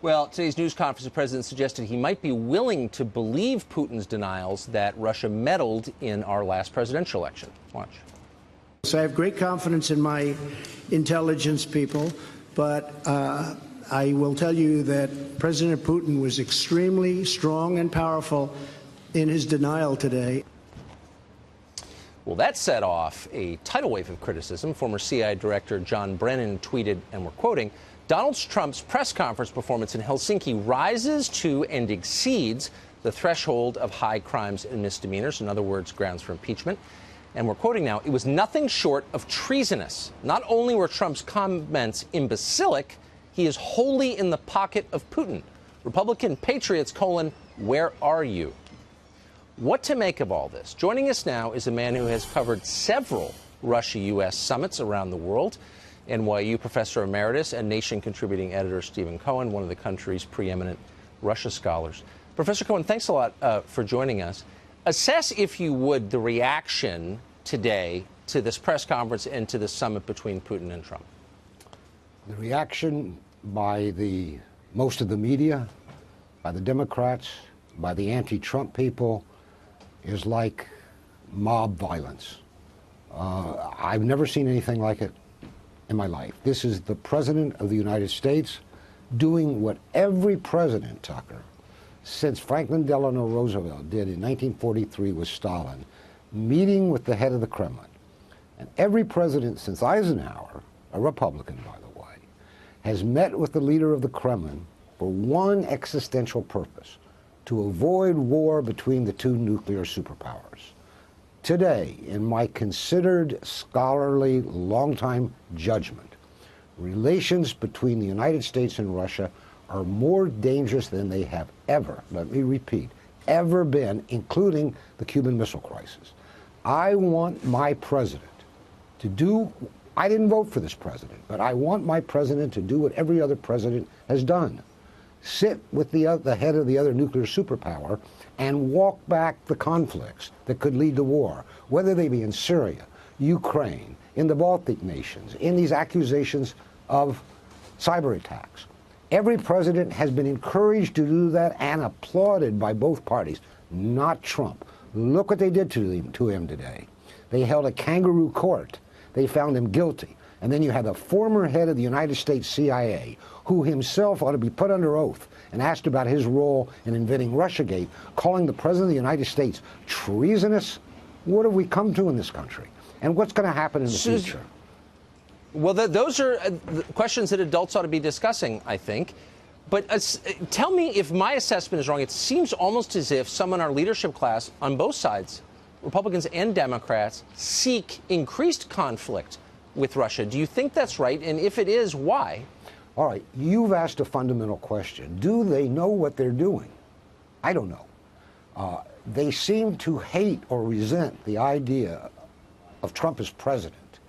Well, today's news conference, the president suggested he might be willing to believe Putin's denials that Russia meddled in our last presidential election. Watch. So I have great confidence in my intelligence people, but I will tell you that President Putin was extremely strong and powerful in his denial today. Well, that set off a tidal wave of criticism. Former CIA Director John Brennan tweeted, and we're quoting, Donald Trump's press conference performance in Helsinki rises to and exceeds the threshold of high crimes and misdemeanors, in other words, grounds for impeachment. And we're quoting now, it was nothing short of treasonous. Not only were Trump's comments imbecilic, he is wholly in the pocket of Putin. Republican patriots, where are you? What to make of all this? Joining us now is a man who has covered several Russia-U.S. summits around the world. NYU professor emeritus and Nation contributing editor Stephen Cohen, one of the country's preeminent Russia scholars. Professor Cohen, thanks a lot for joining us. Assess, if you would, the reaction today to this press conference and to the summit between Putin and Trump. The reaction by most of the media, by the Democrats, by the anti-Trump people, is like mob violence. I've never seen anything like it in my life. This is the President of the United States doing what every president, Tucker, since Franklin Delano Roosevelt did in 1943 with Stalin, meeting with the head of the Kremlin. And every president since Eisenhower, a Republican, by the way, has met with the leader of the Kremlin for one existential purpose: to avoid war between the two nuclear superpowers. Today, in my considered, scholarly, long-time judgment, relations between the United States and Russia are more dangerous than they have ever, let me repeat, ever been, including the Cuban Missile Crisis. I want my president to do, I didn't vote for this president, but I want my president to do what every other president has done. Sit with the head of the other nuclear superpower and walk back the conflicts that could lead to war, whether they be in Syria, Ukraine, in the Baltic nations, in these accusations of cyber attacks. Every president has been encouraged to do that and applauded by both parties, not Trump. Look what they did to him today. They held a kangaroo court. They found him guilty. And then you have the former head of the United States CIA, who himself ought to be put under oath and asked about his role in inventing Russiagate, calling the President of the United States treasonous. What have we come to in this country? And what's going to happen in the future? Well, those are questions that adults ought to be discussing, I think. But tell me if my assessment is wrong. It seems almost as if some in our leadership class on both sides, Republicans and Democrats, seek increased conflict with Russia. Do you think that's right? And if it is, why? All right, you've asked a fundamental question. Do they know what they're doing? I don't know. They seem to hate or resent the idea of Trump as president,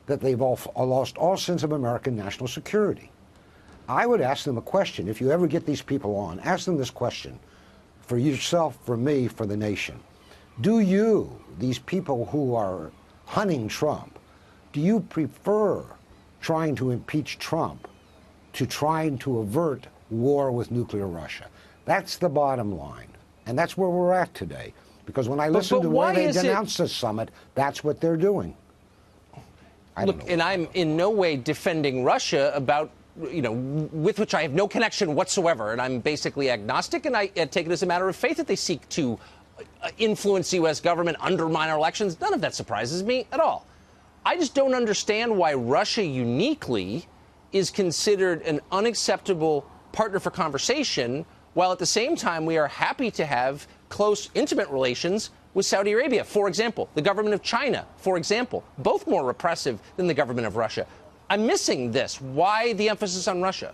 that they've all lost all sense of American national security. I would ask them a question. If you ever get these people on, ask them this question, for yourself, for me, for the nation. Do you, these people who are hunting Trump, do you prefer trying to impeach Trump to trying to avert war with nuclear Russia? That's the bottom line. And that's where we're at today. Because when I listen to the way they denounce the summit, that's what they're doing. Look, and I'm in no way defending Russia about, with which I have no connection whatsoever. And I'm basically agnostic, and I take it as a matter of faith that they seek to influence the U.S. government, undermine our elections. None of that surprises me at all. I just don't understand why Russia uniquely is considered an unacceptable partner for conversation, while at the same time we are happy to have close, intimate relations with Saudi Arabia, for example, the government of China, for example, both more repressive than the government of Russia. I'm missing this. Why the emphasis on Russia?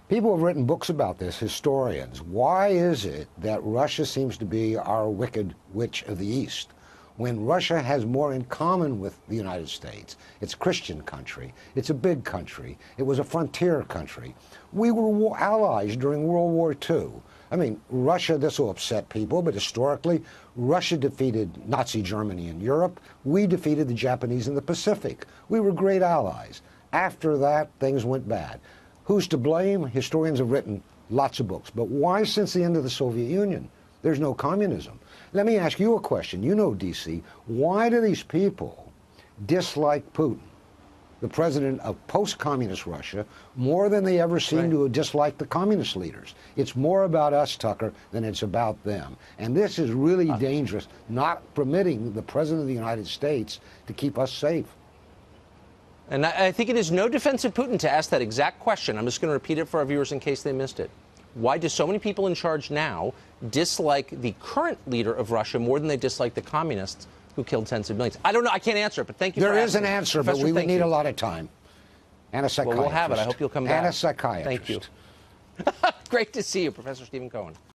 People have written books about this, historians. Why is it that Russia seems to be our wicked witch of the East, when Russia has more in common with the United States? It's a Christian country. It's a big country. It was a frontier country. We were allies during World War II. I mean, Russia, this will upset people, but historically, Russia defeated Nazi Germany in Europe. We defeated the Japanese in the Pacific. We were great allies. After that, things went bad. Who's to blame? Historians have written Lots of books. But why since the end of the Soviet Union? There's no communism. Let me ask you a question. You know, DC, why do these people dislike Putin, the president of post-communist Russia, more than they ever seem to dislike the communist leaders? It's more about us, Tucker, than it's about them. And this is really dangerous, not permitting the president of the United States to keep us safe. And I think it is no defense of Putin to ask that exact question. I'm just going to repeat it for our viewers in case they missed it. Why do so many people in charge now dislike the current leader of Russia more than they dislike the communists who killed tens of millions? I don't know. I can't answer it, but thank you for asking. There is an answer, but we would need a lot of time. And a psychiatrist. Well, we'll have it. I hope you'll come back. And a psychiatrist. Thank you. Great to see you, Professor Stephen Cohen.